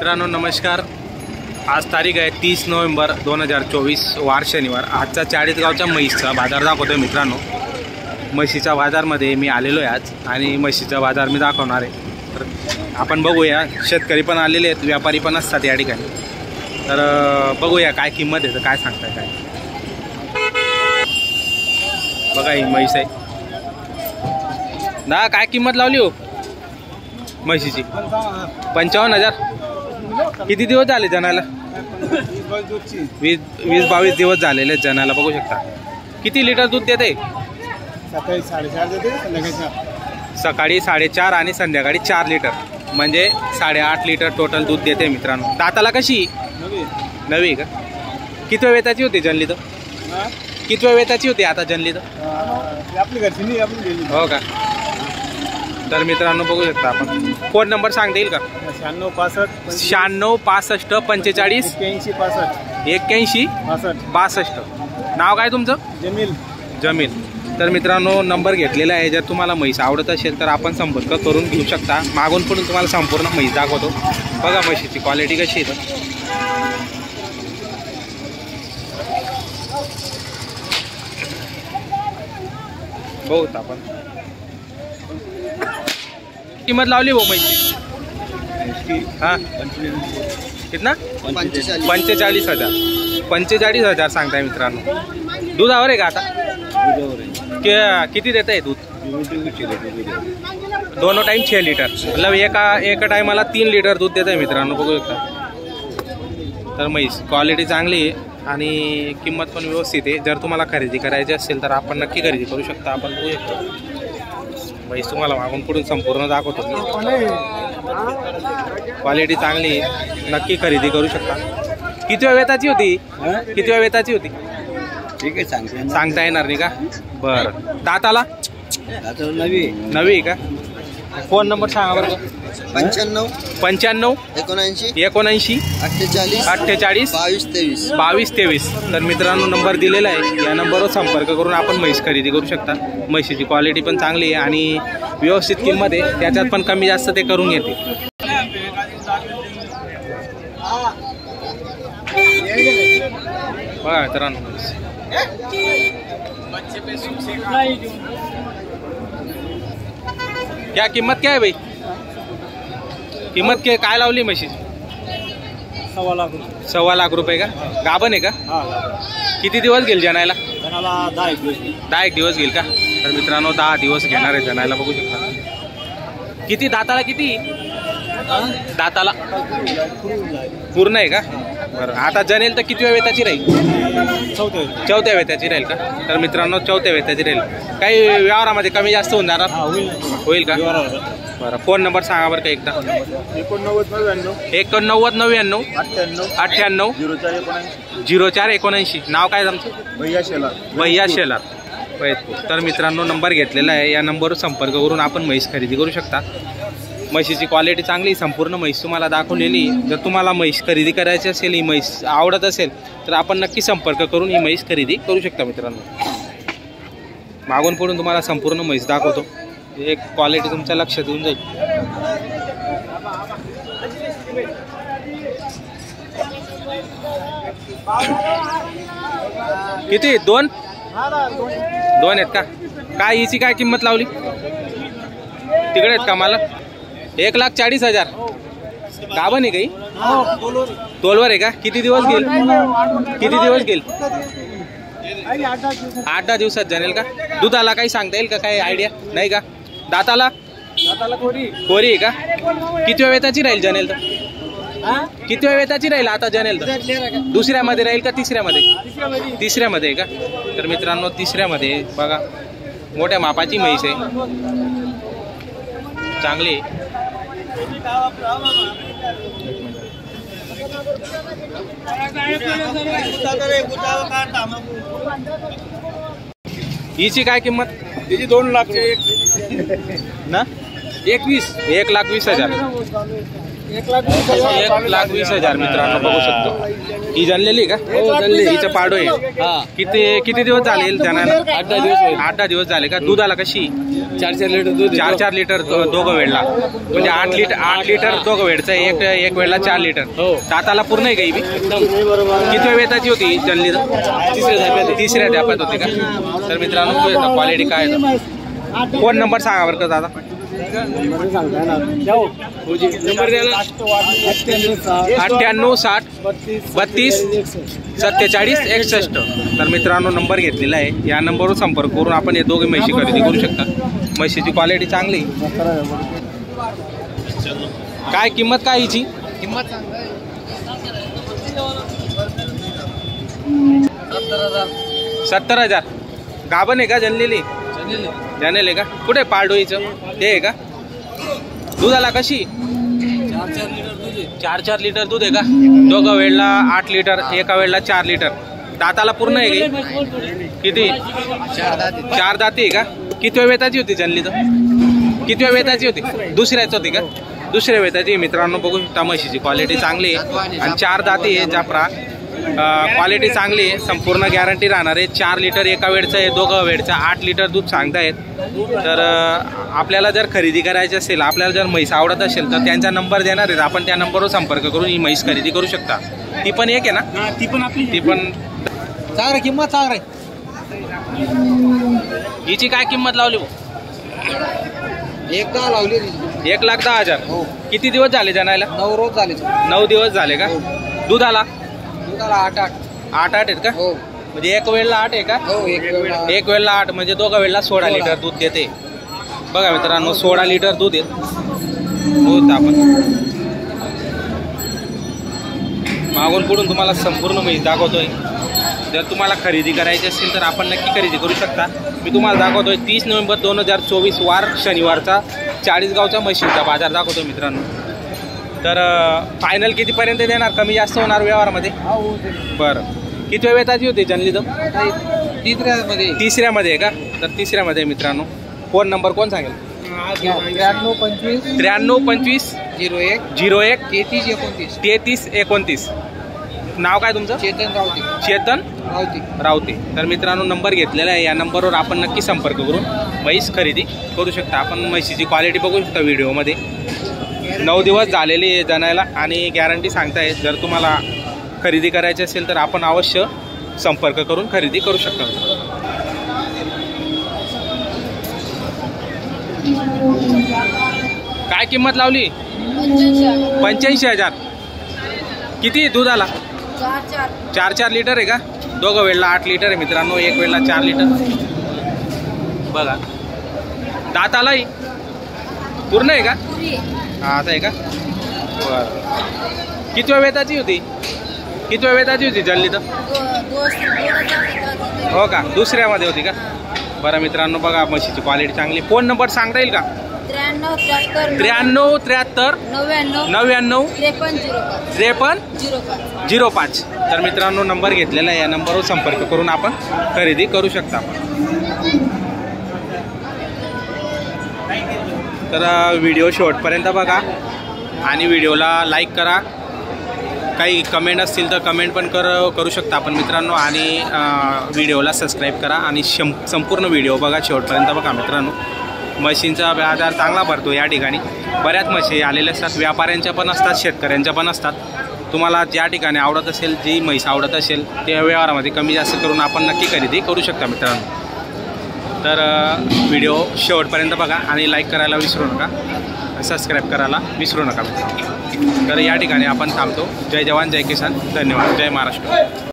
मित्रांनो नमस्कार। आज तारीख आहे 30 नोव्हेंबर 2024 वार शनिवार। आजचा चाळीसगावच्या म्हैसचा बाजार दाखवतोय मित्रांनो। म्हशीच्या बाजारमध्ये मी आलेलो आहे आज आणि म्हशीचा बाजार मी दाखवणार आहे। तर आपण बघूया, शेतकरी पण आलेले आहेत, व्यापारी पण असतात या ठिकाणी। तर बघूया काय किंमत आहे, तर काय सांगताय काय। बघा ही म्हैस आहे ना, काय किंमत लावली हो म्हशीची? 55,000। किती दिवस झाले जनाला? 20-22 दिवस झालेले जनाला। बघू शकता किती लिटर दूध देते? सकाळी 4.5 आणि संध्याकाळी 4 लिटर, म्हणजे 8.5 लिटर टोटल दूध देते मित्रांनो। दाताला कशी? नवी का? किती वेताची होती जनली? तर किती वेताची होती आता जनली? तर आपली घरची नाही, आपण गेली। हो का? तर मित्रांनो बघू शकता आपण। फोन नंबर सांगता येईल का? 96 65 45 81 62। नाव काय तुमचं? जमील। तर मित्रांनो नंबर घेतलेला आहे। जर तुम्हाला म्हैस आवडत असेल तर आपण संपर्क करून घेऊ शकता। मागून पुढून तुम्हाला संपूर्ण म्हैस दाखवतो। बघा म्हशीची क्वालिटी कशी आहे। बहुत आपण किंमत लावली हो म्हैसची? हाँ कितना? 45,000। 45,000 सांगताय मित्रांनो। दुधावर आहे का आता? किती देत आहे दूध? दोनों टाइम 6 लिटर, मतलब एका टायमाला 3 लिटर दूध देत आहे मित्रांनो। बघू शकता। तर म्हैस क्वालिटी चांगली आहे आणि किंमत पण व्यवस्थित आहे। जर तुम्हाला खरेदी करायची असेल तर आपण नक्की खरेदी करू शकता। आपण बघू शकतो म्हैस तुम्हाला मागून पुढून संपूर्ण दाखवतो। क्वालिटी चांगली आहे, नक्की खरेदी करू शकता। किती वेताची होती? किती वेताची होती? ठीक आहे, सांगता येणार नाही का? बरं। दाताला नवी का? फोन नंबर सांगा बरं। 95 79 79 48 22 23। तर मित्रांनो नंबर दिलेला आहे, या नंबरवर संपर्क करून आपण म्हैस खरेदी करू शकता। म्हशीची क्वालिटी पण चांगली आहे आणि व्यवस्थित किंमत आहे, त्याच्यात पण कमी जास्त ते करून घेते। बघा मित्रांनो क्या किंमत क्या है भाई? किंमत काय लावली म्हशीची? 1.25 लाख रुपये का? गाभण आहे का? किती दिवस घेईल जनायला? 10 दिवस घेईल का? तर मित्रांनो 10 दिवस घेणार आहे जनायला। बघू शकता किती दाताला? किती दाताला? पूर्ण आहे का? बरं। आता जनेल तर किती वेताची राहील? चौथ्या वेताची राहील का? तर मित्रांनो 4थ्या वेताची राहील। काही व्यवहारामध्ये कमी जास्त होऊन जाणार? होईल का? बरं। फोन नंबर सांगा बरं का एकदा। 89 99 98 04 79। नाव काय तुमचं? भैया शेलार। तर मित्रांनो नंबर घेतलेला आहे, या नंबरवर संपर्क करून आपण म्हैस खरेदी करू शकता। म्हशीची क्वालिटी चांगली, संपूर्ण म्हैस तुम्हाला दाखवलेली। जर तुम्हाला म्हैस खरेदी करायची असेल, ही म्हैस आवडत असेल तर आपण नक्की संपर्क करून ही म्हैस खरेदी करू शकता मित्रांनो। मागून पुढून तुम्हाला संपूर्ण म्हैस दाखवतो, एक क्वालिटी तुमच्या लक्षात येऊन जाईल। किती? दोन आहेत का? काय हिची काय किंमत लावली? तिकडे आहेत का? मला 1,40,000। गाभण आहे काही? तोलवर आहे का? किती दिवस घेईल? 8-10 दिवसात जाणेल का? दुधाला काही सांगता येईल का? काही आयडिया नाही का? दाताला कोरी आहे का? किती वेताची राहील जनेल? तर किती वेताची राहील आता जनेल? तर दुसऱ्यामध्ये राहील का तिसऱ्यामध्ये? तिसऱ्यामध्ये आहे का? तर मित्रांनो तिसऱ्यामध्ये बघा, मोठ्या मापाची म्हैस आहे, चांगली। हिची काय किंमत? त्याची 2 लाख ना? 1,20,000। 1,20,000 मित्रांनो बघू शकतो। ही जनलेली का? हिचं पाडो आहे। किती दिवस झाले त्यांना? 8-10 दिवस होईल। 8-10 दिवस झाले का? दुधाला कशी? 4-4 लिटर दूध। 4-4 लिटर दोघं वेळला, म्हणजे 8 लिटर दोघं वेळचं, एक वेळला 4 लिटर। दाताला पूर्ण आहे का ही बी? किती वेताची होती जनली? तिसऱ्या ध्यापात होती का? तर मित्रांनो क्वालिटी काय आहे? फोन नंबर सांगा बरं का दादा। नंबर द्यायला 98 60 32 47 61। तर मित्रांनो नंबर घेतलेला आहे, या नंबरवर संपर्क करून आपण हे दोघे म्हशी खरेदी करू शकता। म्हशीची क्वालिटी चांगली। काय किंमत काय हिची? किंमत 70,000। गाभण आहे का जनलेली? जनलेली आहे का? कुठे पाडोईचं ते आहे का? दुधाला कशी? 4-4 लिटर दूध आहे का? दोघं वेळला 8 लिटर, एका वेळला 4 लिटर। दाताला पूर्ण आहे का? किती? 4 दाती आहे का? किती वेताची होती जनली? तर किती वेताची होती? दुसऱ्याच होती का? दुसऱ्या वेताची। मित्रांनो बघू शकता म्हशीची क्वालिटी चांगली आहे आणि 4 दाती आहे जाफरा। क्वालिटी चांगली आहे, संपूर्ण गॅरंटी राहणार आहे। 4 लिटर एका वेळचं आहे, दोघं वेळचं 8 लिटर दूध सांगतायत। तर आपल्याला जर खरेदी करायची असेल, आपल्याला जर म्हैस आवडत असेल तर त्यांचा नंबर देणार आहे, आपण त्या नंबरवर संपर्क करून ही म्हैस खरेदी करू शकता। ती पण एक आहे ना? ती पण आपली। ती पण चांगली किंमत चांगली। हिची काय किंमत लावली? 1,10,000 लावली। 1,10,000। किती दिवस झाले जनायला? 9 रोज झाले। 9 दिवस झाले का? दुधाला? दुधाला 8 आहेत का? हो। म्हणजे एक वेळला 8 आहे का? हो, एक वेळला 8 म्हणजे दोघं वेळला 16 लिटर दूध देते। बघा मित्रांनो 16 लिटर दूध येत होत। आपण मागून पुढून तुम्हाला संपूर्ण म्हैस दाखवतोय। जर तुम्हाला खरेदी करायची असेल तर आपण नक्की खरेदी करू शकता। मी तुम्हाला दाखवतोय 30 नोव्हेंबर 2024 वार शनिवारचा 40 गावचा म्हशीचा बाजार दाखवतोय मित्रांनो। तर फायनल कितीपर्यंत देणार? कमी जास्त होणार व्यवहारामध्ये? बरं, किती वेताची होती जनली? तर तिसऱ्यामध्ये आहे का? तर तिसऱ्यामध्ये मित्रांनो। फोन नंबर कोण सांगेल? 93 25 01 33 29। नाव काय तुमचं? चेतन रावते। तर मित्रांनो नंबर घेतलेला आहे, या नंबरवर आपण नक्की संपर्क करून म्हैस खरेदी करू शकता। आपण म्हशीची क्वालिटी बघू शकता व्हिडिओमध्ये। 9 दिवस झालेली जनायला आणि गॅरंटी सांगताय। जर तुम्हाला खरेदी करायची असेल तर आपण अवश्य संपर्क करून खरेदी करू शकता। काय किंमत लावली? 85,000। किती दुधाला? 4-4 लिटर आहे का? दोघं वेळला 8 लिटर आहे मित्रांनो, एक वेळला 4 लिटर। बघा दातालाही पूर्ण आहे का? हा असं आहे का? बरं, किती वेताची होती? जनली? तर हो का? दुसऱ्यामध्ये होती का? बरं मित्रांनो बघा म्हशीची क्वालिटी चांगली। फोन नंबर सांगता येईल का? 93 73 99 53 05। तर मित्रांनो नंबर घेतलेला आहे, या नंबरवर संपर्क करून आपण खरेदी करू शकता। तर व्हिडिओ शेवटपर्यंत बघा आणि व्हिडिओला लाईक करा। काही कमेंट असतील तर कमेंट पण करू शकता आपण मित्रांनो, आणि व्हिडिओला सबस्क्राईब करा आणि संपूर्ण व्हिडिओ बघा शेवटपर्यंत बघा मित्रांनो। म्हशींचा बाजार चांगला भरतो या ठिकाणी। बऱ्याच म्हशी आलेल्या असतात, व्यापाऱ्यांच्या पण असतात, शेतकऱ्यांच्या पण असतात। तुम्हाला ज्या ठिकाणी आवडत असेल, जी म्हैस आवडत असेल त्या व्यवहारामध्ये कमी जास्त करून आपण नक्की खरेदी करू शकता मित्रांनो। तर व्हिडिओ शेवटपर्यंत बघा आणि लाईक करायला विसरू नका, सबस्क्राईब करायला विसरू नका मित्रांनो। तर या ठिकाणी आपण थांबतो। जय जवान जय किसान, धन्यवाद, जय महाराष्ट्र।